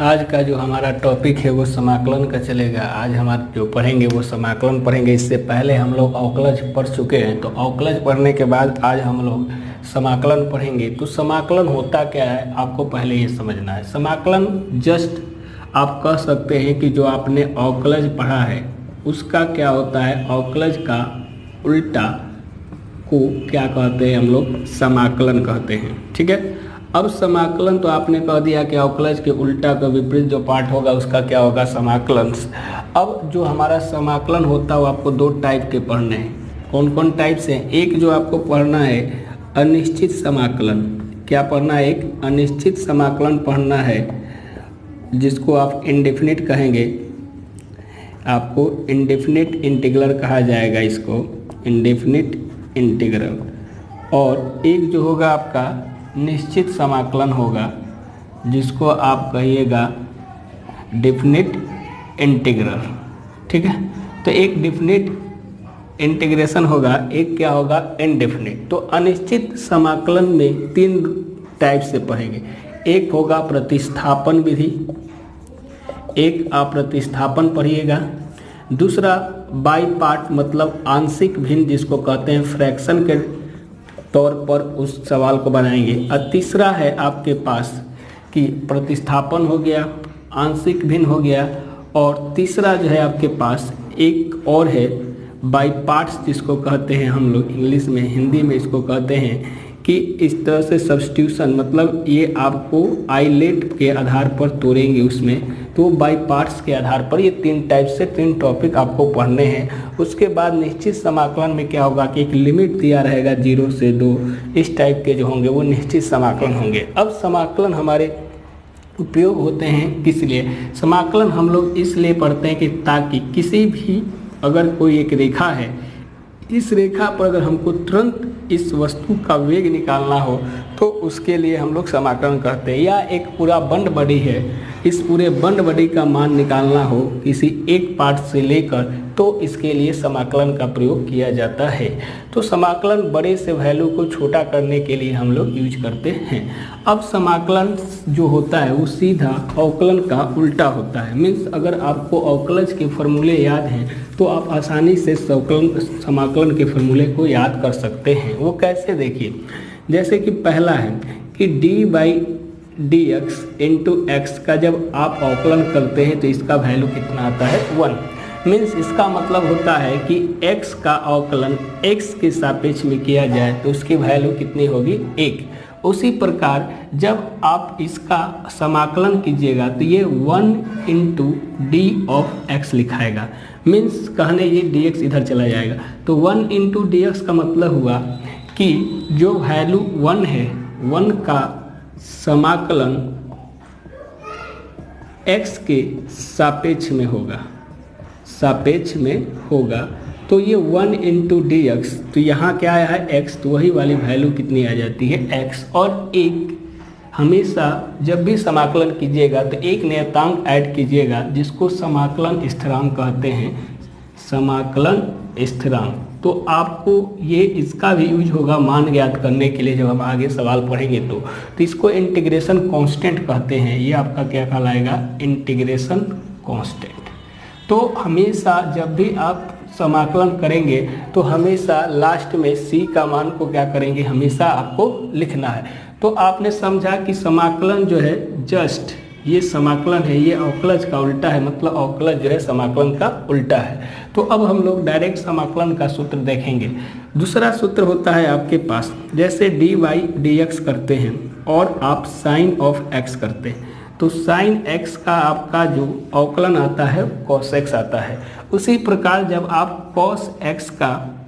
आज का जो हमारा टॉपिक है वो समाकलन का चलेगा। आज हमारा जो पढ़ेंगे वो समाकलन पढ़ेंगे। इससे पहले हम लोग अवकलज पढ़ चुके हैं, तो अवकलज पढ़ने के बाद आज हम लोग समाकलन पढ़ेंगे। तो समाकलन होता क्या है आपको पहले ये समझना है। समाकलन जस्ट आप कह सकते हैं कि जो आपने अवकलज पढ़ा है उसका क्या होता है, अवकलज का उल्टा को क्या कहते हैं हम लोग, समाकलन कहते हैं। ठीक है, अब समाकलन तो आपने कह दिया कि अवकलज के उल्टा का विपरीत जो पार्ट होगा उसका क्या होगा, समाकलन। अब जो हमारा समाकलन होता है वो आपको दो टाइप के पढ़ने हैं। कौन कौन टाइप से हैं? एक जो आपको पढ़ना है अनिश्चित समाकलन। क्या पढ़ना है? एक अनिश्चित समाकलन पढ़ना है जिसको आप इंडेफिनिट कहेंगे। आपको इंडेफिनिट इंटीग्रल कहा जाएगा, इसको इंडेफिनिट इंटीग्रल। और एक जो होगा आपका निश्चित समाकलन होगा जिसको आप कहिएगा डेफिनिट इंटीग्रल। ठीक है, तो एक डेफिनिट इंटीग्रेशन होगा, एक क्या होगा, इनडेफिनिट। तो अनिश्चित समाकलन में तीन टाइप से पढ़ेंगे। एक होगा प्रतिस्थापन विधि, एक आप प्रतिस्थापन पढ़िएगा। दूसरा बाई पार्ट मतलब आंशिक भिन्न जिसको कहते हैं फ्रैक्शन के तौर पर उस सवाल को बनाएंगे। और तीसरा है आपके पास कि प्रतिस्थापन हो गया, आंशिक भिन्न हो गया, और तीसरा जो है आपके पास एक और है बाई पार्ट्स जिसको कहते हैं हम लोग इंग्लिश में, हिंदी में इसको कहते हैं कि इस तरह से सब्स्टिट्यूशन, मतलब ये आपको आइलेट के आधार पर तोड़ेंगे उसमें, तो बाई पार्ट्स के आधार पर ये तीन टाइप से तीन टॉपिक आपको पढ़ने हैं। उसके बाद निश्चित समाकलन में क्या होगा कि एक लिमिट दिया रहेगा 0 से 2, इस टाइप के जो होंगे वो निश्चित समाकलन होंगे। अब समाकलन हमारे उपयोग होते हैं किस लिए? समाकलन हम लोग इसलिए पढ़ते हैं कि ताकि किसी भी अगर कोई एक रेखा है, इस रेखा पर अगर हमको तुरंत इस वस्तु का वेग निकालना हो तो उसके लिए हम लोग समाकलन करते हैं। या एक पूरा बंद बॉडी है, इस पूरे बंद बॉडी का मान निकालना हो किसी एक पार्ट से लेकर, तो इसके लिए समाकलन का प्रयोग किया जाता है। तो समाकलन बड़े से वैल्यू को छोटा करने के लिए हम लोग यूज करते हैं। अब समाकलन जो होता है वो सीधा अवकलन का उल्टा होता है। मीन्स अगर आपको अवकलज के फॉर्मूले याद हैं तो आप आसानी से समाकलन के फॉर्मूले को याद कर सकते हैं। वो कैसे, देखिए, जैसे कि पहला है कि d/dx इंटू एक्स का जब आप अवकलन करते हैं तो इसका वैल्यू कितना आता है, 1। मीन्स इसका मतलब होता है कि x का अवकलन x के सापेक्ष में किया जाए तो उसकी वैल्यू कितनी होगी, 1। उसी प्रकार जब आप इसका समाकलन कीजिएगा तो ये 1 इंटू डी ऑफ एक्स लिखाएगा। मीन्स कहने ये dx इधर चला जाएगा, तो 1 इंटू डी एक्स का मतलब हुआ कि जो वैल्यू 1 है, 1 का समाकलन x के सापेक्ष में होगा, सापेक्ष में होगा। तो ये 1 इंटू डी एक्स, तो यहाँ क्या आया है x, तो वही वाली वैल्यू कितनी आ जाती है, x। और एक हमेशा जब भी समाकलन कीजिएगा तो एक नियतांक ऐड कीजिएगा जिसको समाकलन स्थिरांक कहते हैं, समाकलन स्थिरांक। तो आपको ये इसका भी यूज होगा मान ज्ञात करने के लिए जब हम आगे सवाल पढ़ेंगे तो इसको इंटीग्रेशन कांस्टेंट कहते हैं। ये आपका क्या कहलाएगा, इंटीग्रेशन कांस्टेंट। तो हमेशा जब भी आप समाकलन करेंगे तो हमेशा लास्ट में c का मान को क्या करेंगे, हमेशा आपको लिखना है। तो आपने समझा कि समाकलन जो है जस्ट ये समाकलन है, ये अवकलज का उल्टा है, मतलब अवकलज जो है समाकलन का उल्टा है। तो अब हम लोग डायरेक्ट समाकलन का सूत्र देखेंगे। दूसरा सूत्र होता है आपके पास, जैसे dy/dx करते हैं और आप साइन ऑफ x करते हैं तो साइन x का आपका जो अवकलन आता है cos x आता है। उसी प्रकार जब आप cos x का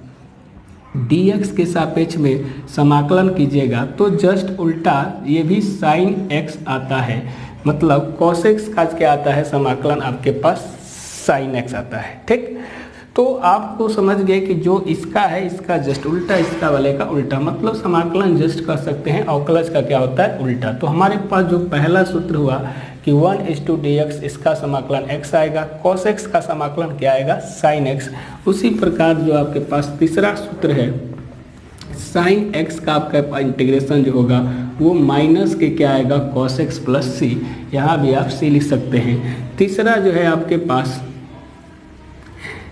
dx के सापेक्ष में समाकलन कीजिएगा तो जस्ट उल्टा ये भी साइन x आता है, मतलब cos x का क्या आता है, समाकलन आपके पास साइन x आता है। ठीक, तो आपको समझ गए कि जो इसका है इसका जस्ट उल्टा, इसका वाले का उल्टा, मतलब समाकलन जस्ट कर सकते हैं, अवकलज का क्या होता है, उल्टा। तो हमारे पास जो पहला सूत्र हुआ कि 1/dx, इसका समाकलन x आएगा, cos x का समाकलन क्या आएगा, sin x। उसी प्रकार जो आपके पास तीसरा सूत्र है साइन एक्स का आपका इंटीग्रेशन जो होगा वो माइनस के क्या आएगा, कॉस एक्स प्लस सी, यहाँ भी आप सी लिख सकते हैं। तीसरा जो है आपके पास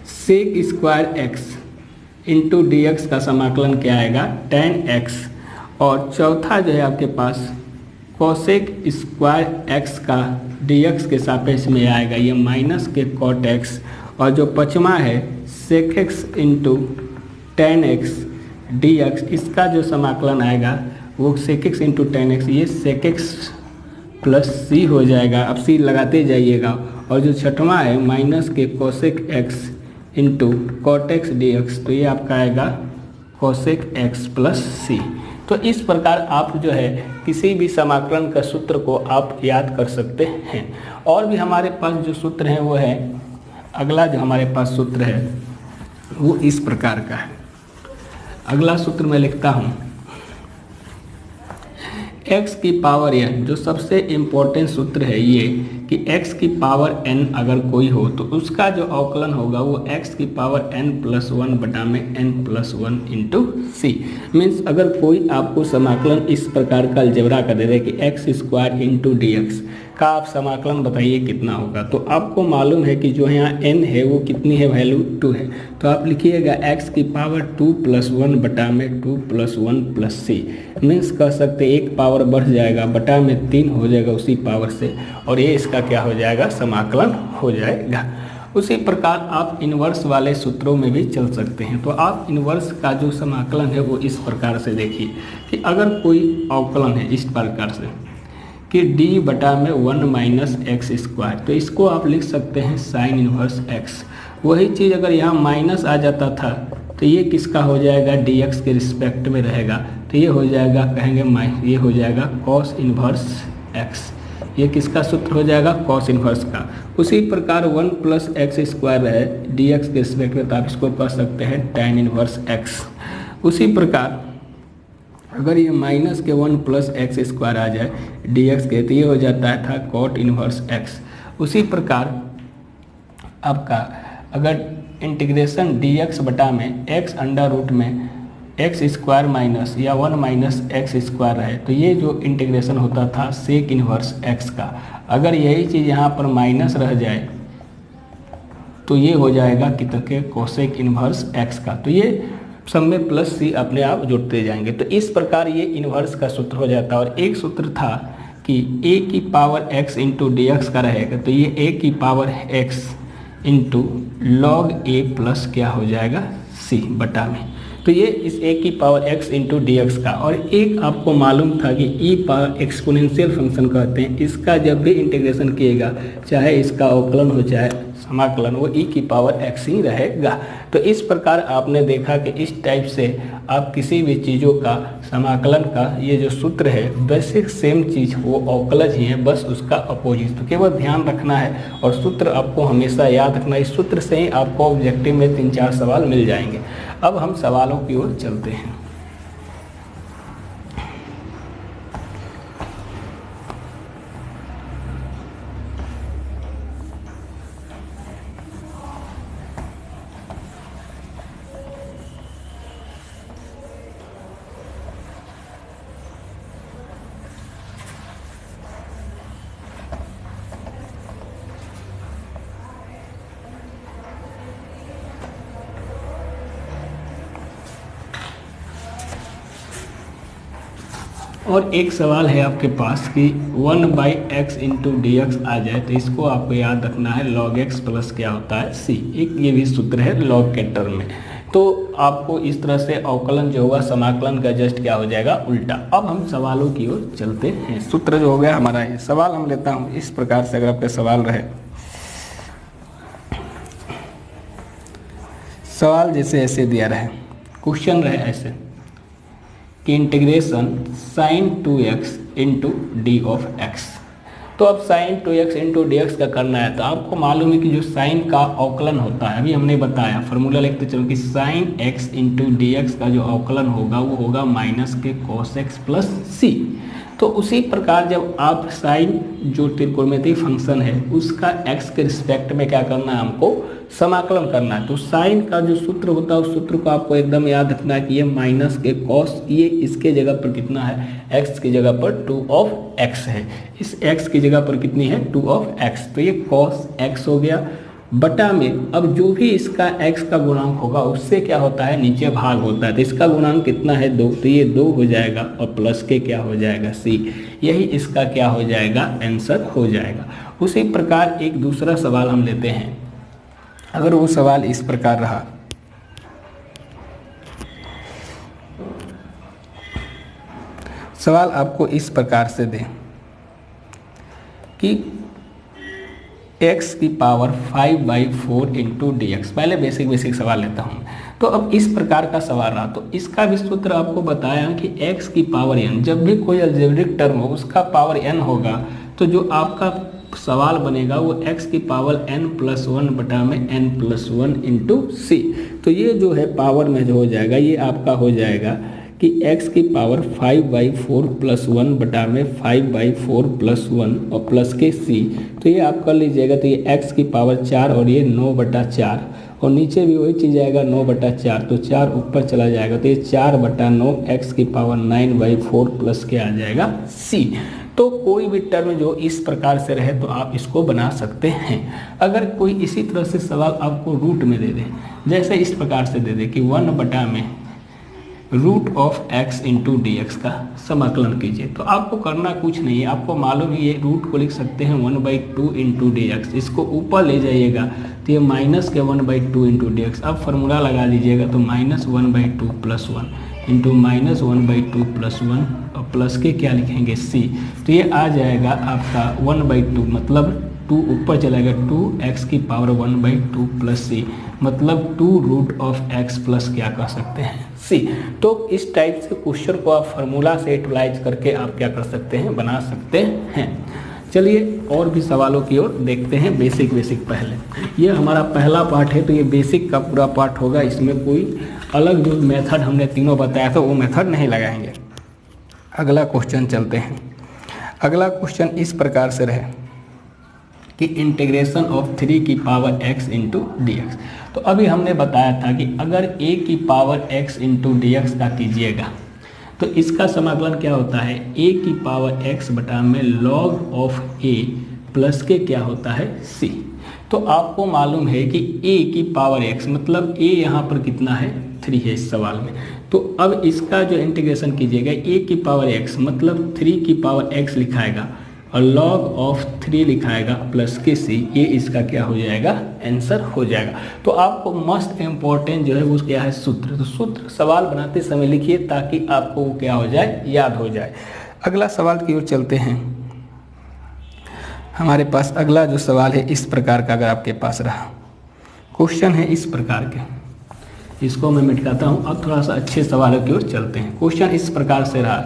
sec square x into D x का समाकलन क्या आएगा, टेन एक्स। और चौथा जो है आपके पास कोसेक स्क्वायर एक्स का डी एक्स के सापेक्ष में आएगा ये माइनस के कॉट एक्स। और जो पाँचवा है sec x into tan x d x, इसका जो समाकलन आएगा वो sec x into tan x, ये सेक एक्स प्लस सी हो जाएगा। अब सी लगाते जाइएगा। और जो छठवां है माइनस के cosec x into cot x d x, तो ये आपका आएगा कोसेक एक्स प्लस सी। तो इस प्रकार आप जो है किसी भी समाकलन का सूत्र को आप याद कर सकते हैं। और भी हमारे पास जो सूत्र है वो है, अगला जो हमारे पास सूत्र है वो इस प्रकार का है। अगला सूत्र मैं लिखता हूँ x की पावर n, जो सबसे इम्पोर्टेंट सूत्र है ये कि x की पावर n अगर कोई हो तो उसका जो अवकलन होगा वो x की पावर n प्लस वन बटा में n प्लस वन इंटू सी। मीन्स अगर कोई आपको समाकलन इस प्रकार का अलजेब्रा का दे दे कि x square into D x का आप समाकलन बताइए कितना होगा, तो आपको मालूम है कि जो यहाँ n है वो कितनी है, वैल्यू 2 है। तो आप लिखिएगा x की पावर 2 प्लस वन बटा में 2 प्लस वन प्लस सी। मीन्स कह सकते एक पावर बढ़ जाएगा, बटा में 3 हो जाएगा उसी पावर से, और ये इसका क्या हो जाएगा, समाकलन हो जाएगा। उसी प्रकार आप इन्वर्स वाले सूत्रों में भी चल सकते हैं। तो आप इन्वर्स का जो समाकलन है वो इस प्रकार से देखिए कि अगर कोई अवकलन है इस प्रकार से कि d बटा में 1 माइनस एक्स स्क्वायर, तो इसको आप लिख सकते हैं साइन इन्वर्स x। वही चीज़ अगर यहाँ माइनस आ जाता था तो ये किसका हो जाएगा, dx के रिस्पेक्ट में रहेगा, तो ये हो जाएगा, कहेंगे ये हो जाएगा कॉस इन्वर्स x। ये किसका सूत्र हो जाएगा, कॉस इन्वर्स का। उसी प्रकार 1 प्लस एक्स स्क्वायर है dx के रिस्पेक्ट में, तो आप इसको पढ़ सकते हैं tan इन्वर्स x। उसी प्रकार अगर ये माइनस के 1 प्लस एक्स स्क्वायर आ जाए डी एक्स के, तो ये हो जाता है था कॉट इन्वर्स एक्स। उसी प्रकार आपका अगर इंटीग्रेशन डी एक्स बटा में एक्स अंडर रूट में एक्स स्क्वायर माइनस या 1 माइनस एक्स स्क्वायर है, तो ये जो इंटीग्रेशन होता था सेक इन्वर्स एक्स का, अगर यही चीज़ यहाँ पर माइनस रह जाए तो ये हो जाएगा कितने के, कोसेक इन्वर्स एक्स का। तो ये सब में प्लस सी अपने आप जुड़ते जाएंगे। तो इस प्रकार ये इन्वर्स का सूत्र हो जाता है। और एक सूत्र था कि a की power x into D x का रहेगा, तो ये a की power x into log a plus क्या हो जाएगा, c बटा में। तो ये इस a की power x into D x का। और एक आपको मालूम था कि e पावर एक्सपोनेंशियल फंक्शन कहते हैं, इसका जब भी इंटीग्रेशन किएगा चाहे इसका अवकलन हो चाहे समाकलन, वो e की पावर x ही रहेगा। तो इस प्रकार आपने देखा कि इस टाइप से आप किसी भी चीज़ों का समाकलन का ये जो सूत्र है बेसिक सेम चीज़ वो अवकलज ही है, बस उसका अपोजिट। तो केवल ध्यान रखना है और सूत्र आपको हमेशा याद रखना है। इस सूत्र से ही आपको ऑब्जेक्टिव में 3-4 सवाल मिल जाएंगे। अब हम सवालों की ओर चलते हैं। और एक सवाल है आपके पास कि 1/x इंटू डी एक्स आ जाए, तो इसको आपको याद रखना है log x प्लस क्या होता है c। एक ये भी सूत्र है log के टर्म में। तो आपको इस तरह से अवकलन जो होगा समाकलन का जस्ट क्या हो जाएगा, उल्टा। अब हम सवालों की ओर चलते हैं। सूत्र जो हो गया हमारा ये सवाल हम लेता हूँ इस प्रकार से। अगर आपका सवाल रहे, सवाल जैसे ऐसे दिया रहे, क्वेश्चन रहे ऐसे कि integration sine 2x into D of x. तो अब sign 2x into D x का करना है, तो आपको मालूम है कि जो साइन का अवकलन होता है, अभी हमने बताया, फॉर्मूला लिखते चलो कि sine x into D x का जो अवकलन होगा वो होगा माइनस के कॉस एक्स प्लस सी। तो उसी प्रकार जब आप साइन जो त्रिकोणमितीय फंक्शन है उसका x के रिस्पेक्ट में क्या करना है, हमको समाकलन करना है। तो साइन का जो सूत्र होता है उस सूत्र को आपको एकदम याद रखना है कि ये माइनस के कॉस, ये इसके जगह पर कितना है, x की जगह पर 2 ऑफ x है, इस x की जगह पर कितनी है 2 ऑफ x, तो ये कॉस x हो गया बटा में अब जो भी इसका x का गुणांक होगा उससे क्या होता है, नीचे भाग होता है, तो इसका गुणांक कितना है 2, तो ये 2 हो जाएगा और प्लस के क्या हो जाएगा c, यही इसका क्या हो जाएगा, आंसर हो जाएगा। उसी प्रकार एक दूसरा सवाल हम लेते हैं। अगर वो सवाल इस प्रकार रहा, सवाल आपको इस प्रकार से दें कि x की पावर 5/4 इंटू डी एक्स, पहले बेसिक सवाल लेता हूँ। तो अब इस प्रकार का सवाल रहा तो इसका भी सूत्र आपको बताया कि x की पावर n, जब भी कोई अलजेब्रिक टर्म हो उसका पावर n होगा तो जो आपका सवाल बनेगा वो x की पावर n+1 बटा में n+1 इंटू सी। तो ये जो है पावर में जो हो जाएगा ये आपका हो जाएगा कि x की पावर 5/4 + 1 बटा में 5/4 + 1 और प्लस के c, तो ये आप कर लीजिएगा। तो ये x की पावर 4 और ये 9/4 और नीचे भी वही चीज़ आएगा 9/4, तो 4 ऊपर चला जाएगा तो ये 4/9 x की पावर 9/4 प्लस के आ जाएगा c। तो कोई भी टर्म जो इस प्रकार से रहे तो आप इसको बना सकते हैं। अगर कोई इसी तरह से सवाल आपको रूट में दे दे, जैसे इस प्रकार से दे दे कि 1 बटा में root of x into D x का समाकलन कीजिए, तो आपको करना कुछ नहीं है, आपको मालूम है ये रूट को लिख सकते हैं 1/2 इंटू डी एक्स, इसको ऊपर ले जाइएगा तो ये माइनस के 1/2 इंटू डी एक्स, अब फार्मूला लगा लीजिएगा तो -1/2 + 1 इंटू -1/2 + 1 और प्लस के क्या लिखेंगे c, तो ये आ जाएगा आपका 1/2 मतलब 2 ऊपर चलाएगा 2x की पावर 1/2 प्लस c, मतलब 2 रूट ऑफ x प्लस क्या कर सकते हैं c। तो इस टाइप से क्वेश्चन को आप फार्मूला से यूटिलाइज करके आप क्या कर सकते हैं, बना सकते हैं। चलिए और भी सवालों की ओर देखते हैं। बेसिक पहले ये हमारा पहला पार्ट है तो ये बेसिक का पूरा पार्ट होगा, इसमें कोई अलग जो मेथड हमने तीनों बताया था वो मेथड नहीं लगाएंगे। अगला क्वेश्चन चलते हैं। अगला क्वेश्चन इस प्रकार से रहे कि इंटीग्रेशन ऑफ 3 की power x into D x. तो अभी हमने बताया था कि अगर a की power x into D x का कीजिएगा तो इसका समाकलन क्या होता है, a की पावर x बटा में log ऑफ a प्लस के क्या होता है c। तो आपको मालूम है कि a की पावर x मतलब a यहाँ पर कितना है 3 है इस सवाल में, तो अब इसका जो इंटीग्रेशन कीजिएगा a की पावर x मतलब 3 की पावर x लिखाएगा और log ऑफ 3 लिखाएगा प्लस के c, ये इसका क्या हो जाएगा, आंसर हो जाएगा। तो आपको मस्ट इम्पोर्टेंट जो है वो क्या है, सूत्र। तो सूत्र सवाल बनाते समय लिखिए ताकि आपको वो क्या हो जाए, याद हो जाए। अगला सवाल की ओर चलते हैं। हमारे पास अगला जो सवाल है इस प्रकार का, अगर आपके पास रहा क्वेश्चन है इस प्रकार के, इसको मैं मिटाता हूँ। अब थोड़ा सा अच्छे सवालों की ओर चलते हैं। क्वेश्चन इस प्रकार से रहा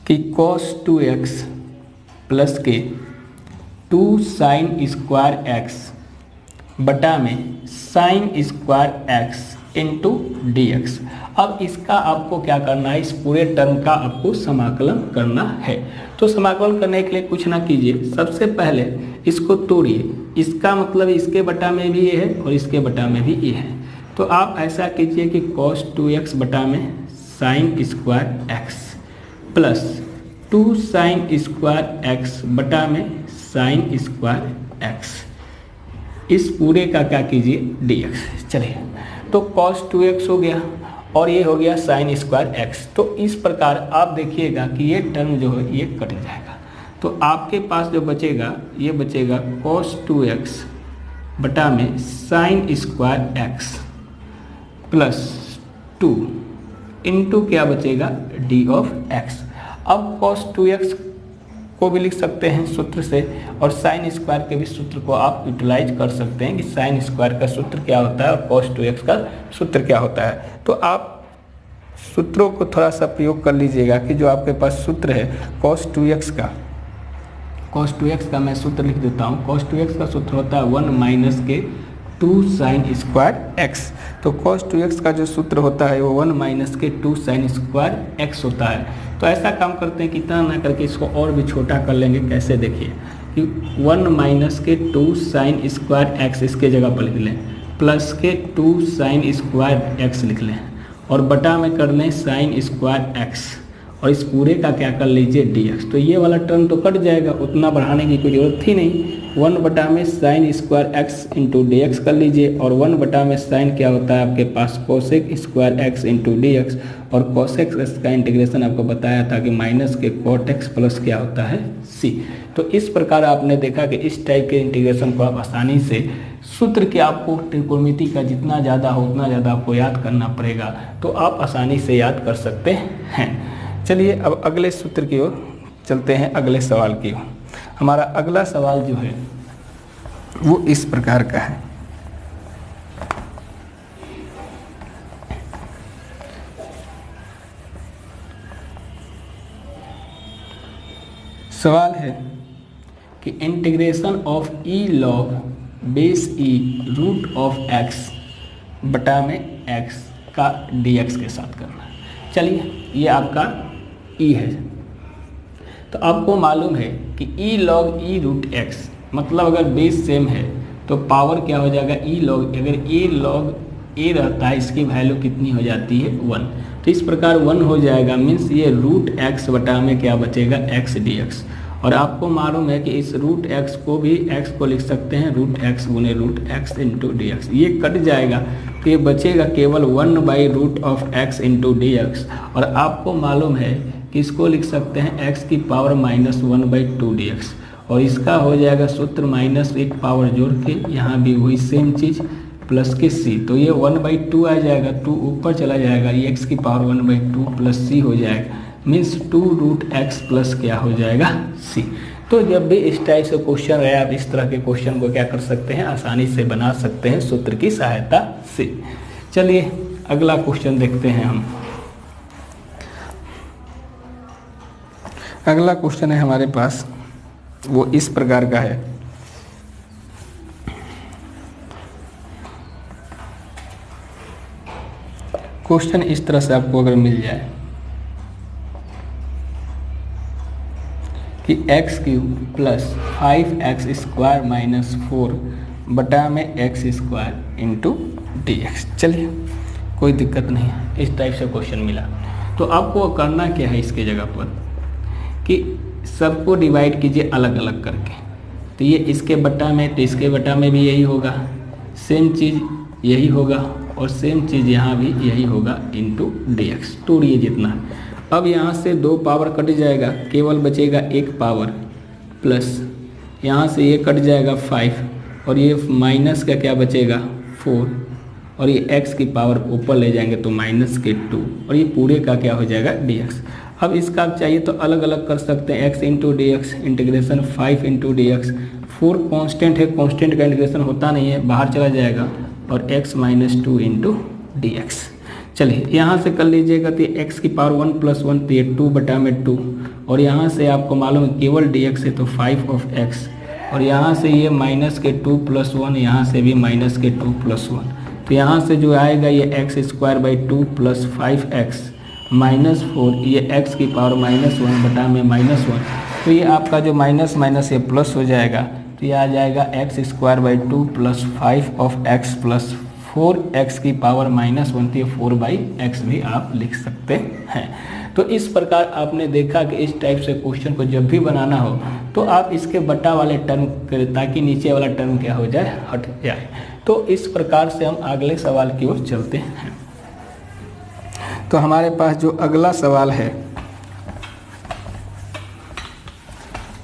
कि cos 2x प्लस के 2 sin स्क्वायर x बटा में sin square x into D x. अब इसका आपको क्या करना है, इस पूरे टर्म का आपको समाकलन करना है। तो समाकलन करने के लिए कुछ ना कीजिए, सबसे पहले इसको तोड़िए, इसका मतलब इसके बटा में भी ये है और इसके बटा में भी ये है। तो आप ऐसा कीजिए कि cos 2x बटा में sin square x plus 2 sin square x बटा में sin स्क्वायर x, इस पूरे का क्या कीजिए dx। चलिए तो cos 2x हो गया और ये हो गया sin स्क्वायर x। तो इस प्रकार आप देखिएगा कि ये टर्म जो है ये कट जाएगा, तो आपके पास जो बचेगा ये बचेगा cos 2x बटा में sin square x plus 2 into क्या बचेगा d ऑफ x। अब cos 2x को भी लिख सकते हैं सूत्र से और साइन स्क्वायर के भी सूत्र को आप यूटिलाइज कर सकते हैं कि साइन स्क्वायर का सूत्र क्या होता है और cos 2x का सूत्र क्या होता है। तो आप सूत्रों को थोड़ा सा प्रयोग कर लीजिएगा कि जो आपके पास सूत्र है cos 2x का मैं सूत्र लिख देता हूँ। cos 2x का सूत्र होता है 1 - के 2 साइन स्क्वायर एक्स। तो cos 2x का जो सूत्र होता है वो 1 माइनस के 2 साइन स्क्वायर एक्स होता है। तो ऐसा काम करते हैं कि इतना ना करके इसको और भी छोटा कर लेंगे। कैसे, देखिए कि 1 माइनस के 2 साइन स्क्वायर एक्स इसके जगह पर लिख लें, प्लस के 2 साइन स्क्वायर एक्स लिख लें और बटा में कर लें साइन स्क्वायर एक्स और इस पूरे का क्या कर लीजिए dx। तो ये वाला टर्म तो कट जाएगा, उतना बढ़ाने की कोई ज़रूरत थी नहीं। 1 बटा में sine square x into D x कर लीजिए और 1 बटा में साइन क्या होता है आपके पास cosec square x into D x और कोसेक एक्स का इंटीग्रेशन आपको बताया था कि माइनस के कोट एक्स प्लस क्या होता है सी। तो इस प्रकार आपने देखा कि इस टाइप के इंटीग्रेशन को आप आसानी से सूत्र के आपको त्रिकोणमिति का जितना ज़्यादा हो उतना ज़्यादा आपको याद करना पड़ेगा, तो आप आसानी से याद कर सकते हैं। चलिए अब अगले सूत्र की ओर चलते हैं, अगले सवाल की ओर। हमारा अगला सवाल जो है वो इस प्रकार का है। सवाल है कि integration of e log base e root of x बटा में एक्स का dx के साथ करना है। चलिए ये आपका ई है, तो आपको मालूम है कि ई लॉग ई रूट एक्स मतलब अगर बेस सेम है तो पावर क्या हो जाएगा ई लॉग, अगर ए लॉग ए रहता है इसकी वैल्यू कितनी हो जाती है 1। तो इस प्रकार 1 हो जाएगा, मीन्स ये रूट एक्स बटा में क्या बचेगा एक्स dx। और आपको मालूम है कि इस रूट एक्स को भी एक्स को लिख सकते हैं रूट एक्स गुने root x into D x. ये कट जाएगा तो ये बचेगा केवल 1 by root of x into D x. और आपको मालूम है कि इसको लिख सकते हैं एक्स की power minus 1 by 2 D x और इसका हो जाएगा सूत्र माइनस एक पावर जोड़ के यहाँ भी वही सेम चीज़ प्लस के सी। तो ये 1 बाई 2 आ जाएगा, 2 ऊपर चला जाएगा, ये एक्स की पावर 1 बाई 2 प्लस सी हो जाएगा, मीन्स 2 रूट एक्स प्लस क्या हो जाएगा सी। तो जब भी इस टाइप से क्वेश्चन रहे आप इस तरह के क्वेश्चन को क्या कर सकते हैं, आसानी से बना सकते हैं सूत्र की सहायता से। चलिए अगला क्वेश्चन देखते हैं हम। अगला क्वेश्चन है हमारे पास वो इस प्रकार का है। क्वेश्चन इस तरह से आपको अगर मिल जाए कि x cube plus 5x square minus 4 बटा में x square into D x. चलिए कोई दिक्कत नहीं है, इस टाइप से क्वेश्चन मिला तो आपको करना क्या है इसके जगह पर कि सबको डिवाइड कीजिए अलग अलग करके। तो ये इसके बटा में तो इसके बटा में भी यही होगा, सेम चीज़ यही होगा और सेम चीज़ यहाँ भी यही होगा इंटू डी एक्स। तोड़िए जितना, अब यहाँ से 2 पावर कट जाएगा, केवल बचेगा 1 पावर प्लस यहाँ से ये कट जाएगा 5 और ये माइनस का क्या बचेगा 4 और ये x की पावर ऊपर ले जाएंगे तो माइनस के 2 और ये पूरे का क्या हो जाएगा dx। अब इसका आप चाहिए तो अलग अलग कर सकते हैं, x into D x integration 5 into D x. 4 constant है, कॉन्स्टेंट का इंटीग्रेशन होता नहीं है, बाहर चला जाएगा और x minus 2 into D x. चलिए यहाँ से कर लीजिएगा तो x की पावर 1 प्लस 1 तो ये 2 बटा में 2 और यहाँ से आपको मालूम है केवल dx है तो 5 ऑफ x और यहाँ से ये माइनस के 2 प्लस 1, यहाँ से भी माइनस के 2 प्लस 1। तो यहाँ से जो आएगा ये x square by 2 plus 5x minus 4, ये x की पावर माइनस 1 बटा में माइनस 1। तो ये आपका जो माइनस माइनस ये प्लस हो जाएगा तो ये आ जाएगा x square by 2 plus 5 of x plus 4x की पावर माइनस 1, तो ये 4 बाई एक्स भी आप लिख सकते हैं। तो इस प्रकार आपने देखा कि इस टाइप से क्वेश्चन को जब भी बनाना हो तो आप इसके बटा वाले टर्म करें ताकि नीचे वाला टर्म क्या हो जाए, हट जाए। तो इस प्रकार से हम अगले सवाल की ओर चलते हैं। तो हमारे पास जो अगला सवाल है,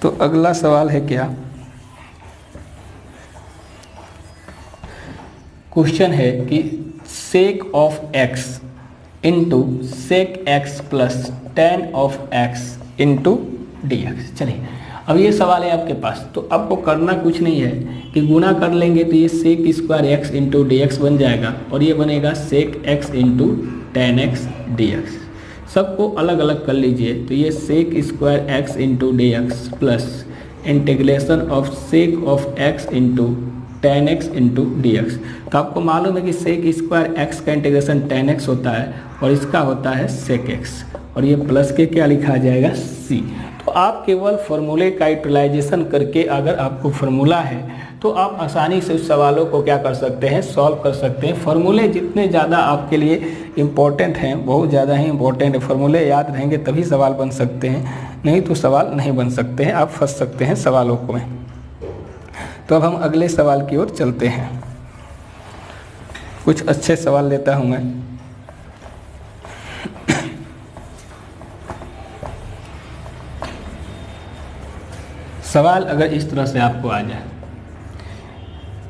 तो अगला सवाल है क्या, क्वेश्चन है कि sec of x into sec x plus tan of x into D x. चलिए अब ये सवाल है आपके पास, तो आपको करना कुछ नहीं है कि गुना कर लेंगे तो ये sec square x into D x बन जाएगा और ये बनेगा sec x into tan x d x. सबको अलग अलग कर लीजिए तो ये sec square x into D x plus integration of sec of x into tan x into D x. तो आपको मालूम है कि सेक स्क्वायर एक्स का इंटीग्रेशन tan x होता है और इसका होता है सेक एक्स, और ये प्लस के क्या लिखा जाएगा c। तो आप केवल फॉर्मूले का यूटिलाइजेशन करके, अगर आपको फार्मूला है तो आप आसानी से उस सवालों को क्या कर सकते हैं, सॉल्व कर सकते हैं। फार्मूले जितने ज़्यादा आपके लिए इम्पोर्टेंट हैं, बहुत ज़्यादा ही इम्पोर्टेंट है, फार्मूले याद रहेंगे तभी सवाल बन सकते हैं, नहीं तो सवाल नहीं बन सकते हैं, आप फंस सकते हैं सवालों में। तो अब हम अगले सवाल की ओर चलते हैं। कुछ अच्छे सवाल लेता हूँ मैं। सवाल अगर इस तरह से आपको आ जाए,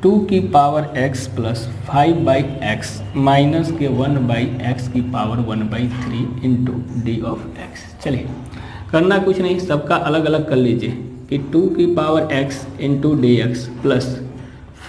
2 की power x plus 5/x minus के 1/x की power 1/3 into D of x। चलिए करना कुछ नहीं, सबका अलग अलग कर लीजिए कि 2 की power x into D x plus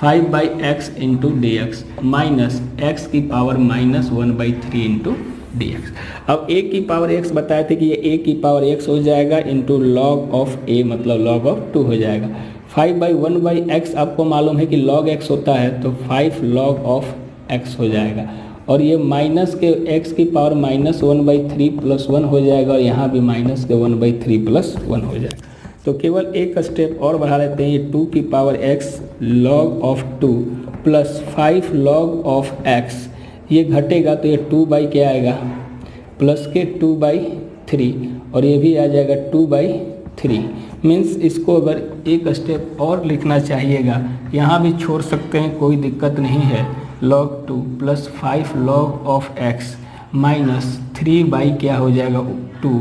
5/x into D x minus x की power minus 1/3 into D x. अब a की पावर x बताए थे कि ये a की पावर x हो जाएगा इंटू लॉग ऑफ a मतलब लॉग ऑफ 2 हो जाएगा। 5/1/x आपको मालूम है कि log x होता है, तो 5 log ऑफ x हो जाएगा, और ये माइनस के x की पावर माइनस 1/3 प्लस 1 हो जाएगा, और यहाँ भी माइनस के 1/3 प्लस 1 हो जाएगा। तो केवल एक स्टेप और बढ़ा लेते हैं, ये 2 की power x log of 2 plus 5 log of x, ये घटेगा तो ये 2 क्या आएगा, प्लस के 2/3, और ये भी आ जाएगा 2/3। मीन्स इसको अगर एक स्टेप और लिखना चाहिएगा, यहाँ भी छोड़ सकते हैं, कोई दिक्कत नहीं है। log 2 plus 5 log of x minus 3 क्या हो जाएगा 2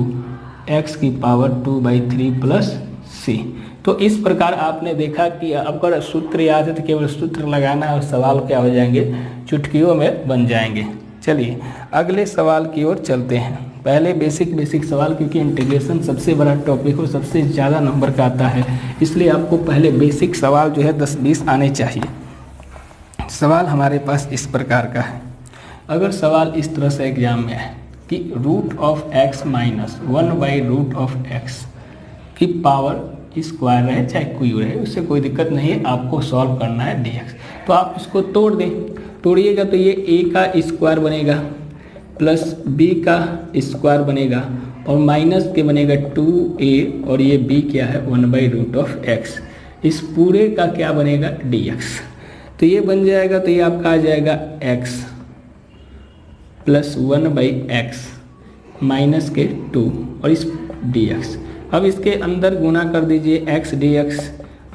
x की पावर 2/3 प्लस c। तो इस प्रकार आपने देखा कि अगर सूत्र याद है तो केवल सूत्र लगाना और सवाल क्या हो जाएंगे, चुटकियों में बन जाएंगे। चलिए अगले सवाल की ओर चलते हैं। पहले बेसिक सवाल, क्योंकि इंटीग्रेशन सबसे बड़ा टॉपिक और सबसे ज़्यादा नंबर का आता है, इसलिए आपको पहले बेसिक सवाल जो है 10-20 आने चाहिए। सवाल हमारे पास इस प्रकार का है। अगर सवाल इस तरह से एग्जाम में है कि root of x minus one by root of x की पावर स्क्वायर रहे चाहे क्यूब रहे, उससे कोई दिक्कत नहीं है, आपको सॉल्व करना है dx। तो आप इसको तोड़ दें, तोड़िएगा तो ये a का स्क्वायर बनेगा प्लस b का स्क्वायर बनेगा और माइनस के बनेगा 2a, और ये b क्या है 1/रूट ऑफ x। इस पूरे का क्या बनेगा dx। तो ये बन जाएगा, तो ये आपका आ जाएगा x प्लस 1/x माइनस के 2 और इस dx। अब इसके अंदर गुना कर दीजिए, x dx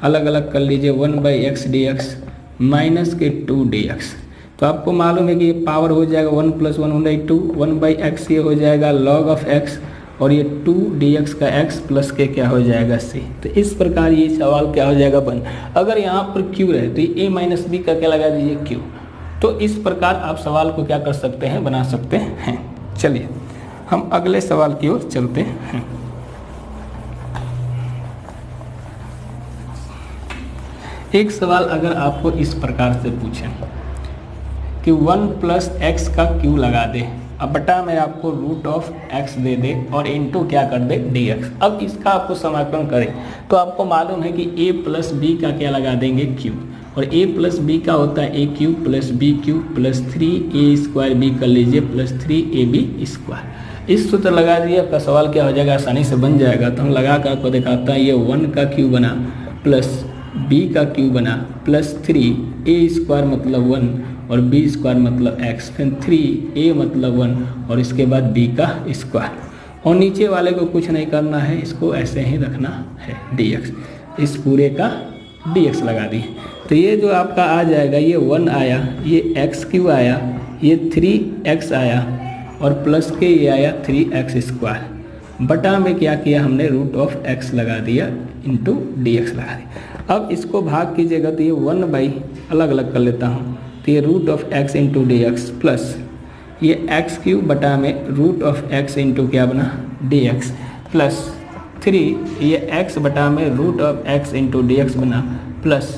अलग अलग कर लीजिए, 1/x dx माइनस के 2 dx। तो आपको मालूम है कि ये पावर हो जाएगा 1 + 1/2, 1/x ये हो जाएगा log ऑफ x, और ये 2 dx का x प्लस के क्या हो जाएगा c। तो इस प्रकार ये सवाल क्या हो जाएगा बन। अगर यहाँ पर q रहे तो ये a माइनस b का क्या लगा दीजिए q। तो इस प्रकार आप सवाल को क्या कर सकते हैं, बना सकते हैं। चलिए हम अगले सवाल की ओर चलते हैं। एक सवाल अगर आपको इस प्रकार से पूछें कि 1 + x का q लगा दे, अब बटा में आपको रूट ऑफ x दे दे और इनटू क्या कर दे dx। अब इसका आपको समाकलन करें तो आपको मालूम है कि a + b का क्या लगा देंगे q, और a + b का होता है a³ + b³ + 3a² b कर लीजिए प्लस 3ab²। इस सूत्र लगा दिए, आपका सवाल क्या हो जाएगा, आसानी से बन जाएगा। तो हम लगा कर आपको दिखाता है, ये 1 का q बना प्लस b का q बना प्लस 3a² मतलब 1 और b² मतलब x, फिर 3a मतलब 1 और इसके बाद b का स्क्वायर, और नीचे वाले को कुछ नहीं करना है, इसको ऐसे ही रखना है dx। इस पूरे का dx लगा दिए, तो ये जो आपका आ जाएगा, ये 1 आया, ये x³ आया, ये 3x आया और प्लस के ये आया 3x²। बटा में क्या किया हमने, रूट ऑफ x लगा दिया इंटू dx लगा दिया। अब इसको भाग कीजिएगा तो ये 1/ अलग अलग कर लेता हूँ, तो ये root of x into dx plus ये x³ बटा में रूट ऑफ x इंटू क्या बना dx प्लस 3 ये x बटा में root of x into dx बना प्लस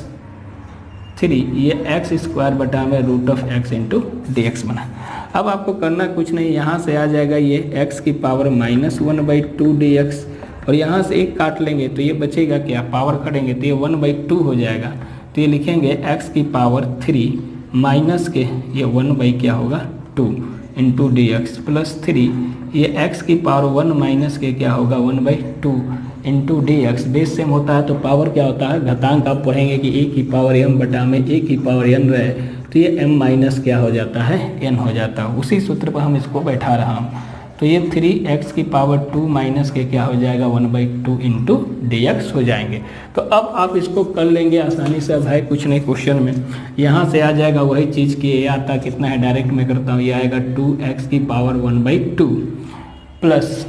3 ये x² बटा में root of x into dx बना। अब आपको करना कुछ नहीं, यहाँ से आ जाएगा ये x की पावर -1/2 dx, और यहाँ से एक काट लेंगे तो ये बचेगा क्या, पावर करेंगे तो ये 1/2 हो जाएगा। तो ये लिखेंगे x की पावर 3 माइनस के ये 1 बाई क्या होगा 2 इंटू डी एक्स प्लस 3 ये x की पावर 1 माइनस के क्या होगा 1 by 2 into D x. Base same होता है तो पावर क्या होता है, घातांक आप पढ़ेंगे कि a की पावर m बटा में a की पावर n रहे तो ये m माइनस क्या हो जाता है n हो जाता है। उसी सूत्र पर हम इसको बैठा रहा हूँ। तो ये 3x की पावर 2 माइनस के क्या हो जाएगा 1 बाई 2 इंटू डी एक्स हो जाएंगे। तो अब आप इसको कर लेंगे आसानी से। अब है कुछ नहीं क्वेश्चन में, यहाँ से आ जाएगा वही चीज़ कि ये आता कितना है, डायरेक्ट में करता हूँ, ये आएगा 2x की पावर 1 बाई 2 प्लस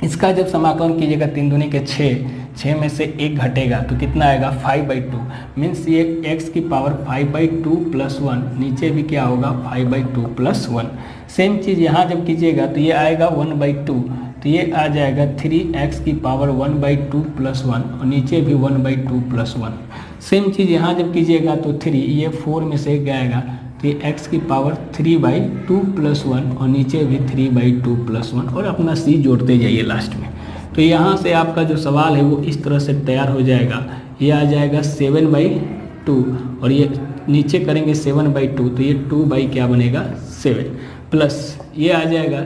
इसका जब समाकलन कीजिएगा 3 दूनी के 6 में से 1 घटेगा तो कितना आएगा 5 बाई 2 मीन्स ये x की पावर 5 बाई 2 प्लस 1, नीचे भी क्या होगा 5 बाई 2 प्लस 1। सेम चीज़ यहाँ जब कीजिएगा तो ये आएगा 1 बाई 2, तो ये आ जाएगा 3x की पावर 1 बाई 2 प्लस 1 और नीचे भी 1 बाई 2 प्लस 1। सेम चीज़ यहाँ जब कीजिएगा तो 3 ये 4 में से 1 आएगा तो ये x की पावर 3 बाई 2 प्लस 1 और नीचे भी 3 बाई 2 प्लस 1 और अपना c जोड़ते जाइए लास्ट में। तो यहाँ से आपका जो सवाल है वो इस तरह से तैयार हो जाएगा। ये आ जाएगा 7 बाई 2 और ये नीचे करेंगे 7 बाई 2 तो ये 2 बाई क्या बनेगा 7 प्लस ये आ जाएगा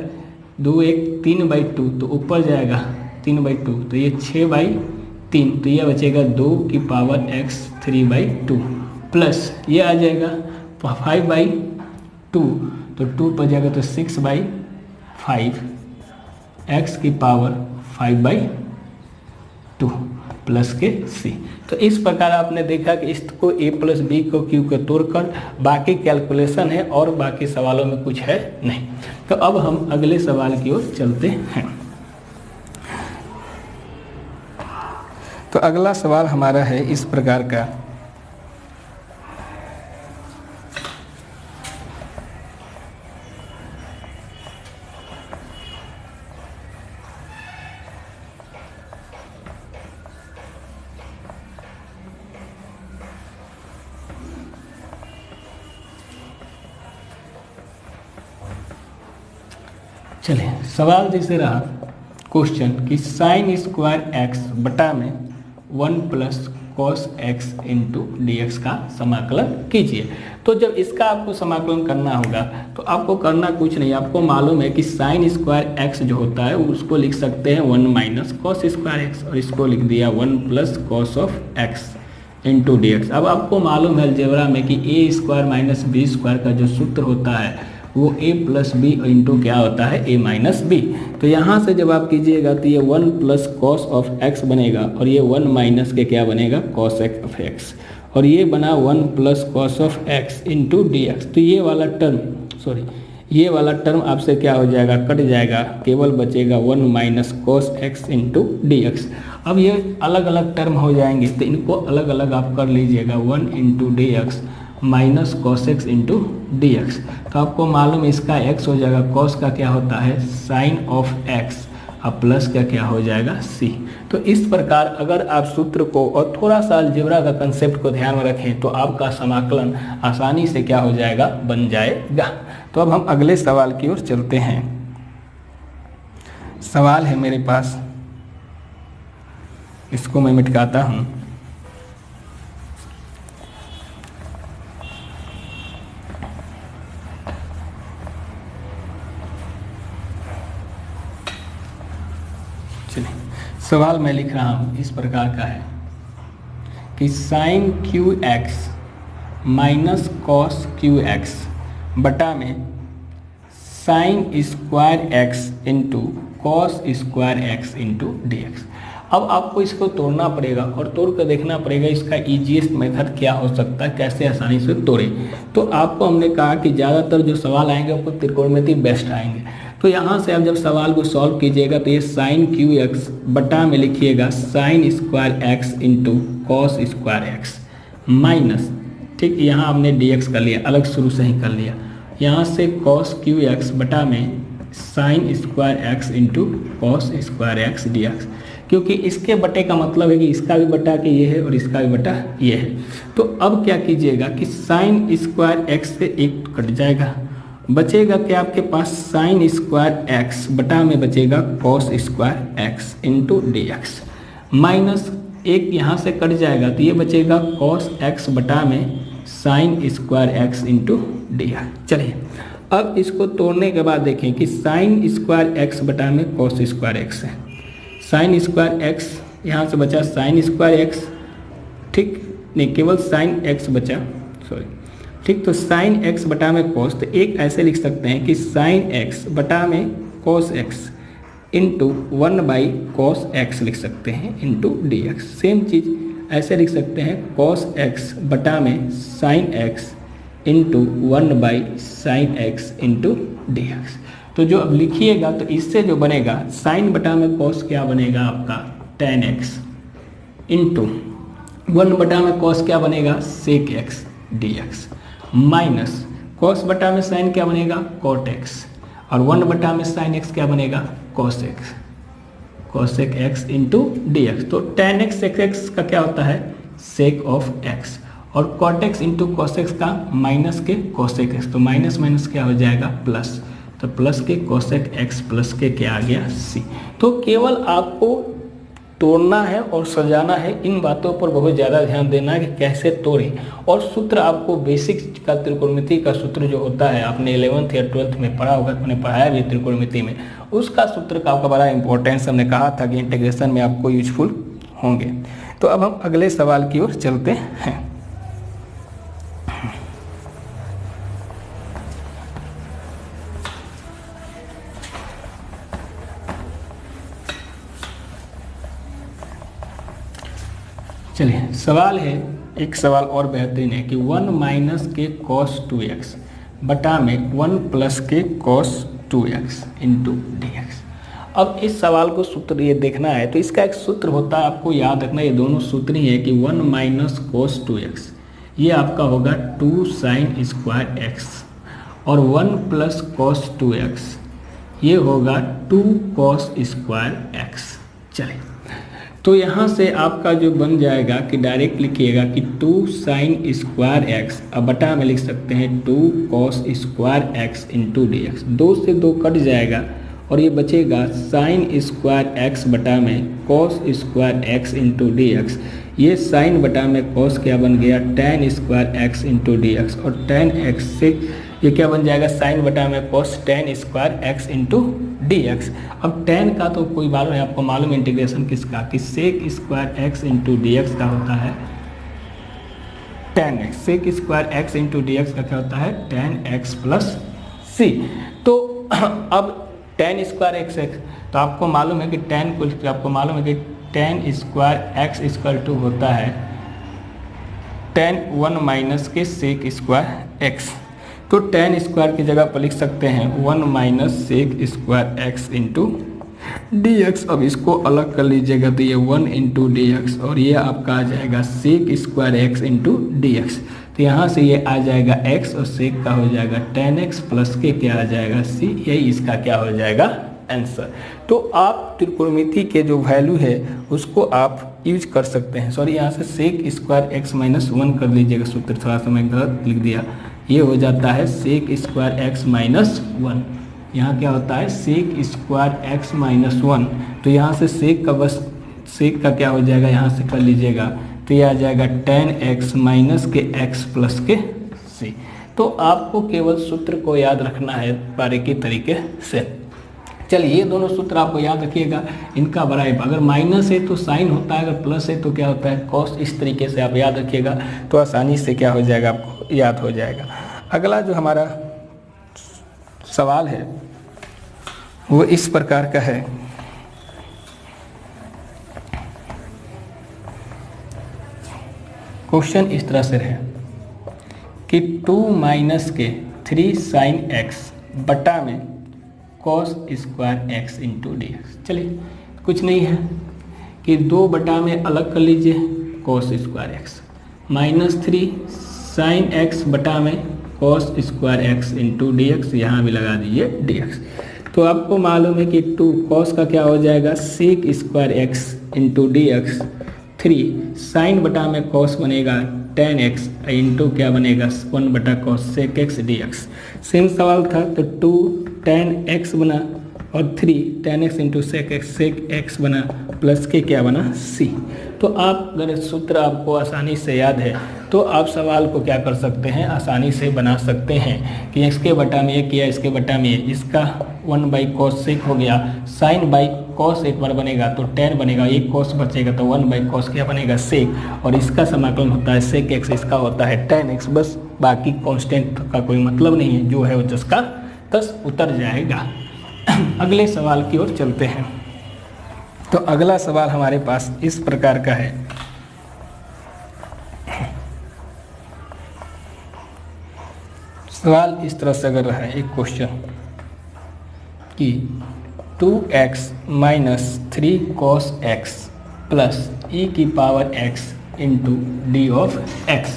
2 1 3 बाई 2 तो ऊपर जाएगा 3 बाई 2 तो ये 6 बाई 3 तो ये बचेगा 2 की पावर x 3 बाई 2 प्लस ये आ जाएगा 5 बाई 2 तो 2 पर जाएगा तो 6 बाई 5 x की पावर 5 बाई 2 प्लस के c। तो इस प्रकार आपने देखा कि इसको a प्लस बी को q को तोड़कर बाकी कैलकुलेशन है और बाकी सवालों में कुछ है नहीं। तो अब हम अगले सवाल की ओर चलते हैं। तो अगला सवाल हमारा है इस प्रकार का, चलिए सवाल जैसे रहा क्वेश्चन कि साइन स्क्वायर एक्स बटा में 1 plus cos x into D x का समाकलन कीजिए। तो जब इसका आपको समाकलन करना होगा तो आपको करना कुछ नहीं, आपको मालूम है कि साइन स्क्वायर एक्स जो होता है उसको लिख सकते हैं 1 माइनस कॉस स्क्वायर एक्स और इसको लिख दिया 1 plus cos of x into D x. अब आपको मालूम है अलजेब्रा में कि ए स्क्वायर माइनस बी स्क्वायर का जो सूत्र होता है वो a प्लस बी इंटू क्या होता है a माइनस बी। तो यहाँ से जब आप कीजिएगा तो ये 1 प्लस कॉस ऑफ x बनेगा और ये 1 माइनस के क्या बनेगा कॉस ऑफ x और ये बना 1 plus cos of x into D x. तो ये वाला टर्म आपसे क्या हो जाएगा कट जाएगा, केवल बचेगा 1 minus cos x into D x. अब ये अलग अलग टर्म हो जाएंगे तो इनको अलग अलग आप कर लीजिएगा 1 into D x minus cos x into D x. तो आपको मालूम इसका x हो जाएगा, कॉस का क्या होता है साइन ऑफ x अब प्लस का क्या हो जाएगा c। तो इस प्रकार अगर आप सूत्र को और थोड़ा सा अलजेब्रा का कंसेप्ट को ध्यान में रखें तो आपका समाकलन आसानी से क्या हो जाएगा बन जाएगा। तो अब हम अगले सवाल की ओर चलते हैं। सवाल है मेरे पास, इसको मैं मिटकाता हूँ। सवाल मैं लिख रहा हूँ इस प्रकार का है कि sine q x minus cos q x बटा में sine square x into cos square x into D x. अब आपको इसको तोड़ना पड़ेगा और तोड़ कर देखना पड़ेगा इसका ईजीएस्ट मेथड क्या हो सकता है, कैसे आसानी से तोड़े। तो आपको हमने कहा कि ज़्यादातर जो सवाल आएंगे आपको त्रिकोणमिति बेस्ट आएंगे। तो यहाँ से आप जब सवाल को सॉल्व कीजिएगा तो ये साइन क्यू एक्स बटा में लिखिएगा sign square x into cos square x minus, ठीक यहाँ हमने डी एक्स कर लिया, अलग शुरू से ही कर लिया। यहाँ से कॉस क्यू एक्स बटा में sine square x into cos square x d x, क्योंकि इसके बटे का मतलब है कि इसका भी बटा के ये है और इसका भी बटा ये है। तो अब क्या कीजिएगा कि साइन स्क्वायर एक्स से एक कट जाएगा, बचेगा कि आपके पास साइन स्क्वायर एक्स बटा में बचेगा cos square x into D x minus एक यहाँ से कट जाएगा तो ये बचेगा कॉस एक्स बटा में sine square x into D. चलिए अब इसको तोड़ने के बाद देखें कि साइन स्क्वायर एक्स बटा में कॉस स्क्वायर एक्स है। साइन स्क्वायर एक्स यहाँ से बचा साइन स्क्वायर एक्स, ठीक नहीं केवल साइन एक्स बचा, सॉरी ठीक। तो साइन एक्स बटा में कॉस, तो एक ऐसे लिख सकते हैं कि साइन एक्स बटा में cos x into 1/cos x लिख सकते हैं इंटू डी एक्स। सेम चीज़ ऐसे लिख सकते हैं cos x बटा में sin x into 1/sin x into D x. तो जो अब लिखिएगा तो इससे जो बनेगा साइन बटा में cos क्या बनेगा आपका tan x इंटू 1 बटा में cos क्या बनेगा sec x dx minus cos बटा में sin क्या बनेगा cot x और 1 बटा में sin x क्या बनेगा cosec x into D x. तो tan x sec x का क्या होता है sec ऑफ x और cot x into cos x का माइनस के cosec x, तो माइनस माइनस क्या हो जाएगा प्लस, तो प्लस के cosec x प्लस के क्या आ गया c। तो केवल आपको तोड़ना है और सजाना है, इन बातों पर बहुत ज़्यादा ध्यान देना है कि कैसे तोड़ें। और सूत्र आपको बेसिक का त्रिकोणमिति का सूत्र जो होता है आपने 11th या 12th में पढ़ा होगा, मैंने पढ़ाया भी त्रिकोणमिति में, उसका सूत्र का आपका बड़ा इंपॉर्टेंस हमने कहा था कि इंटीग्रेशन में आपको यूजफुल होंगे। तो अब हम अगले सवाल की ओर चलते हैं। चलिए सवाल है, एक सवाल और बेहतरीन है कि 1 माइनस के cos 2x बटा में 1 प्लस के cos 2x into D x. अब इस सवाल को सूत्र ये देखना है तो इसका एक सूत्र होता है, आपको याद रखना, ये दोनों सूत्र ही है कि 1 माइनस cos 2x ये आपका होगा 2 साइन स्क्वायर एक्स और 1 प्लस cos 2x ये होगा 2 cos स्क्वायर एक्स। चलिए तो यहाँ से आपका जो बन जाएगा कि डायरेक्ट लिखिएगा कि 2 साइन स्क्वायर एक्स, अब बटा में लिख सकते हैं 2 cos square x into D x. 2 से 2 कट जाएगा और ये बचेगा साइन स्क्वायर एक्स बटा में cos square x into D x. ये साइन बटा में cos क्या बन गया tan square x into D x और tan x से ये क्या बन जाएगा साइन बटा में cos tan square x into D x. अब tan का तो कोई मालूम है, आपको मालूम इंटीग्रेशन किसका कि sec square x into D x का होता है tan x। sec square x into D x का क्या होता है tan x प्लस c। तो अब tan स्क्वायर एक्स तो आपको मालूम है कि tan को आपको मालूम है कि tan square x equal to होता है tan 1 माइनस के sec स्क्वायर एक्स। तो tan स्क्वायर की जगह पर लिख सकते हैं 1 minus sec square x into D x. अब इसको अलग कर लीजिएगा तो ये 1 इंटू डी एक्स और ये आपका आ जाएगा sec square x into D x. तो यहाँ से ये आ जाएगा x और sec का हो जाएगा tan x प्लस के क्या आ जाएगा c। यही इसका क्या हो जाएगा आंसर। तो आप त्रिकोणमिति के जो वैल्यू है उसको आप यूज कर सकते हैं। सॉरी यहाँ से sec स्क्वायर एक्स माइनस 1 कर लीजिएगा, सूत्र थोड़ा सा मैं गलत लिख दिया। ये हो जाता है sec स्क्वायर एक्स माइनस 1। यहाँ क्या होता है sec स्क्वायर एक्स माइनस 1। तो यहाँ से sec का बस sec का क्या हो जाएगा यहाँ से कर लीजिएगा तो ये आ जाएगा tan x माइनस के x प्लस के c। तो आपको केवल सूत्र को याद रखना है बारीकी तरीके से। चलिए ये दोनों सूत्र आपको याद रखिएगा, इनका बराबर अगर माइनस है तो साइन होता है, अगर प्लस है तो क्या होता है कॉस। इस तरीके से आप याद रखिएगा तो आसानी से क्या हो जाएगा आपको याद हो जाएगा। अगला जो हमारा सवाल है वो इस प्रकार का है क्वेश्चन इस तरह से रहे कि 2 माइनस के 3 साइन एक्स बटा में cos square x into D x. चलिए कुछ नहीं है कि 2 बटा में अलग कर लीजिए cos square x minus 3 sine x बटा में cos square x into D x, यहाँ भी लगा दीजिए डी एक्स। तो आपको मालूम है कि 2 cos का क्या हो जाएगा sec square x into D x, 3 sine बटा में cos बनेगा tan x इंटू क्या बनेगा 1 बटा cos sec x dx। Same सवाल था तो 2 tan x बना और 3 tan x into sec x बना प्लस के क्या बना c। तो आप अगर सूत्र आपको आसानी से याद है तो आप सवाल को क्या कर सकते हैं, आसानी से बना सकते हैं कि x के बटा में ये किया, इसके बटा में ये, इसका 1/cos सेक हो गया, sin बाई cos एक बार बनेगा तो tan बनेगा, एक cos बचेगा तो 1/cos क्या बनेगा सेक, और इसका समाकलन होता है सेक x, इसका होता है tan x। बस बाकी कांस्टेंट का कोई मतलब नहीं है, जो है वो जस का तस उतर जाएगा। अगले सवाल की ओर चलते हैं। तो अगला सवाल हमारे पास इस प्रकार का है। सवाल इस तरह से अगर रहा है एक क्वेश्चन कि 2x minus 3 cos x plus e की power x into D of x।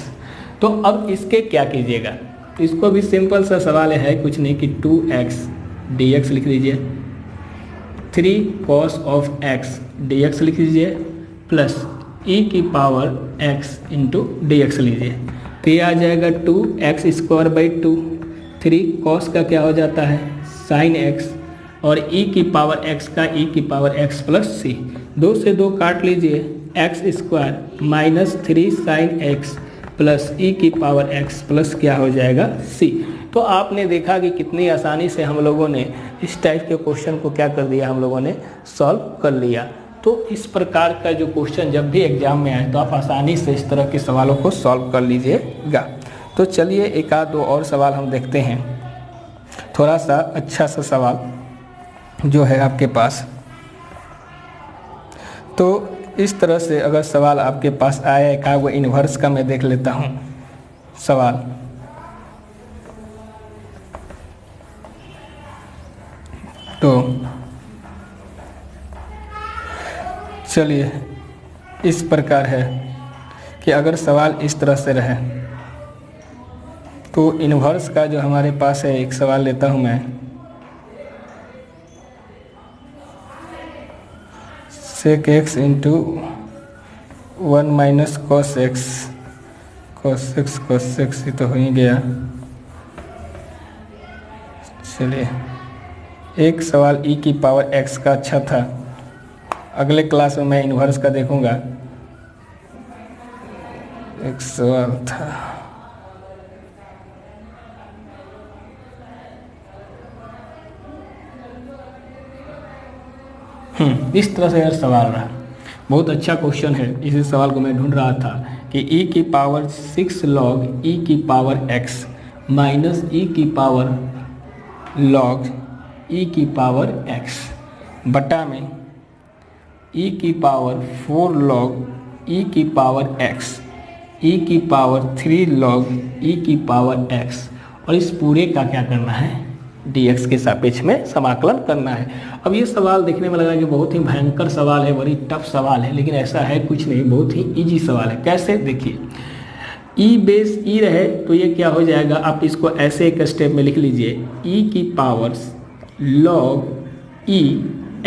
तो अब इसके क्या कीजिएगा, तो इसको भी सिंपल सा सवाल है, कुछ नहीं कि 2x dx लिख लीजिए, 3 cos ऑफ x dx लिख लीजिए, प्लस e की power x into D x लीजिए। तो ये आ जाएगा 2x²/2, 3 cos का क्या हो जाता है sin x, और e की पावर x का e की पावर x प्लस c, 2 से 2 काट लीजिए, x² minus 3 sin x plus e की पावर x प्लस क्या हो जाएगा c। तो आपने देखा कि कितनी आसानी से हम लोगों ने इस टाइप के क्वेश्चन को क्या कर दिया, हम लोगों ने सॉल्व कर लिया। तो इस प्रकार का जो क्वेश्चन जब भी एग्जाम में आए तो आप आसानी से इस तरह के सवालों को सॉल्व कर लीजिएगा। तो चलिए एक आध दो और सवाल हम देखते हैं, थोड़ा सा अच्छा सा सवाल जो है आपके पास। तो इस तरह से अगर सवाल आपके पास आया एक वो इन्वर्स का मैं देख लेता हूँ सवाल। तो चलिए इस प्रकार है कि अगर सवाल इस तरह से रहे तो इन्वर्स का जो हमारे पास है एक सवाल लेता हूँ मैं। Sec x into 1 minus cos x ये तो हो ही गया। चलिए एक सवाल e की पावर x का अच्छा था, अगले क्लास में मैं इन्वर्स का देखूंगा। एक सवाल था इस तरह से यार सवाल रहा, बहुत अच्छा क्वेश्चन है। इसी सवाल को मैं ढूंढ रहा था कि e की पावर 6 log e की पावर x माइनस e की पावर log e की पावर x बटा में e की पावर 4 log e की पावर x, e की पावर 3 log e की पावर x, और इस पूरे का क्या करना है dx के सापेक्ष में समाकलन करना है। अब ये सवाल देखने में लगा कि बहुत ही भयंकर सवाल है, बड़ी टफ सवाल है, लेकिन ऐसा है कुछ नहीं, बहुत ही इजी सवाल है। कैसे देखिए, e बेस e रहे तो ये क्या हो जाएगा, आप इसको ऐसे एक स्टेप में लिख लीजिए, e की पावर log e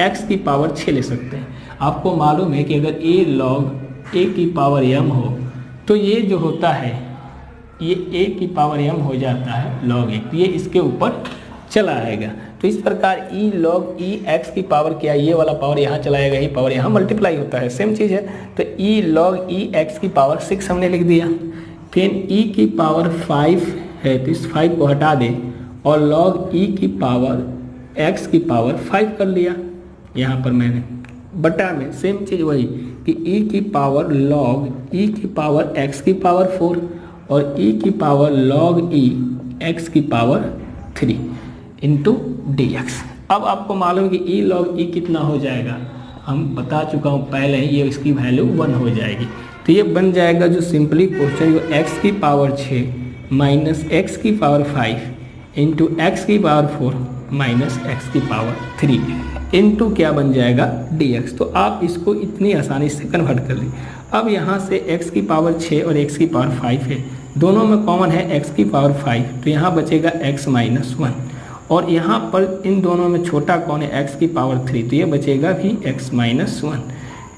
x की पावर 6 ले सकते हैं। आपको मालूम है कि अगर a log a की पावर m हो तो ये जो होता है ये a की पावर m हो जाता है log 1, तो ये इसके ऊपर चला आएगा। तो इस प्रकार e log e x की पावर क्या, ये वाला पावर यहाँ चला आएगा, ये पावर यहाँ मल्टीप्लाई होता है, सेम चीज़ है। तो e log e x की पावर 6 हमने लिख दिया, फिर e की पावर 5 है तो इस 5 को हटा दें और log e की पावर x की पावर 5 कर लिया यहाँ पर मैंने, बटा में सेम चीज़ वही कि e की पावर log e की पावर x की पावर 4 और e की पावर log e x की पावर 3 इंटू डी एक्स। अब आपको मालूम कि e log e कितना हो जाएगा, हम बता चुका हूँ पहले ही, ये इसकी वैल्यू 1 हो जाएगी। तो ये बन जाएगा जो सिंपली क्वेश्चन, जो x की पावर 6 माइनस x की पावर 5 इंटू x की पावर 4 माइनस x की पावर 3 इंटू क्या बन जाएगा dx। तो आप इसको इतनी आसानी से कन्वर्ट कर ली। अब यहाँ से x की पावर 6 और x की पावर 5 है, दोनों में कॉमन है x की पावर 5, तो यहाँ बचेगा x माइनस 1, और यहाँ पर इन दोनों में छोटा कौन है x की पावर 3, तो ये बचेगा भी x माइनस 1,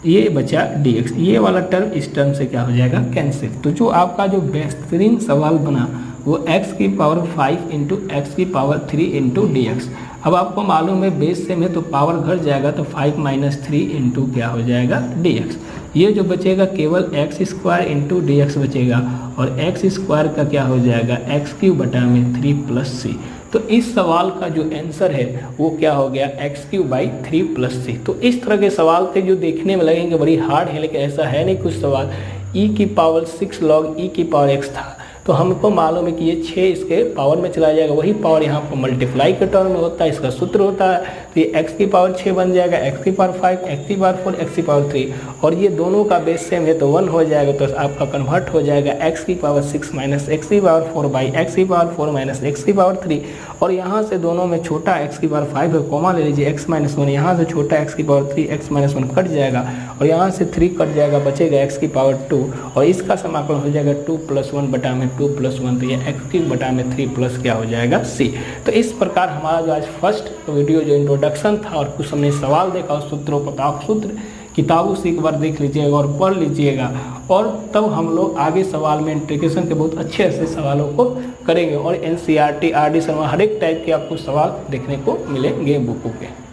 ये बचा dx। ये वाला टर्म इस टर्म से क्या हो जाएगा कैंसिल। तो जो आपका जो बेहतरीन सवाल बना वो x की पावर 5 इंटू एक्स की पावर 3 इंटू डी एक्स। अब आपको मालूम है बेस सेम है तो पावर घट जाएगा, तो 5 माइनस 3 इंटू क्या हो जाएगा dx। ये जो बचेगा केवल x square into D x बचेगा, और एक्स स्क्वायर का क्या हो जाएगा एक्स क्यूब बटा में 3 प्लस सी। तो इस सवाल का जो आंसर है वो क्या हो गया एक्स क्यूब बाई 3 प्लस सी। तो इस तरह के सवाल थे जो देखने में लगेंगे बड़ी हार्ड है, लेकिन ऐसा है नहीं। कुछ सवाल e की पावर 6 लॉग e की पावर x था, तो हमको मालूम है कि ये 6 इसके पावर में चला जाएगा, वही पावर यहाँ पर मल्टीप्लाई के टर्म में होता है, इसका सूत्र होता है। तो ये x की पावर 6 बन जाएगा, x की पावर 5, x की पावर 4, x की पावर 3, और ये दोनों का बेस सेम है तो 1 हो जाएगा। तो आपका कन्वर्ट हो जाएगा x की पावर 6 माइनस x की पावर 4 बाई x की पावर 4 माइनस x की पावर 3, और यहाँ से दोनों में छोटा x की पावर 5 है, कॉमा ले लीजिए, x माइनस 1, यहाँ से छोटा x की पावर 3, x माइनस 1 कट जाएगा, और यहाँ से 3 कट जाएगा, बचेगा x की पावर 2, और इसका समाकलन हो जाएगा 2 प्लस 1 बटा में 2 प्लस 1, तो ये x क्यूब बटा में 3 प्लस क्या हो जाएगा c। तो इस प्रकार हमारा जो आज फर्स्ट वीडियो जो इंट्रोडक्शन था और कुछ हमने सवाल देखा उस सूत्रों को, तो आप सूत्र किताबों से एक बार देख लीजिएगा और पढ़ लीजिएगा, और तब हम लोग आगे सवाल में इंट्रीगेशन के बहुत अच्छे ऐसे सवालों को करेंगे, और NCERT RD शर्मा हर एक टाइप के आपको सवाल देखने को मिलेंगे बुकों के।